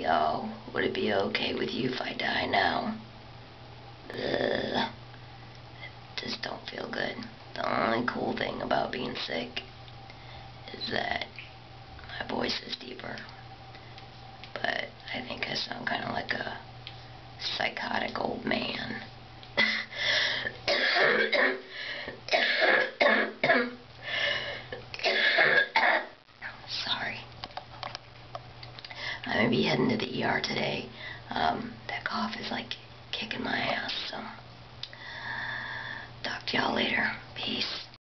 Yo, would it be okay with you if I die now? Ugh. Just don't feel good. The only cool thing about being sick is that my voice is deeper. But I think I sound kind of like a psychotic old man. Sorry. I'm gonna be heading to the ER today. That cough is like kicking my ass, so talk to y'all later. Peace.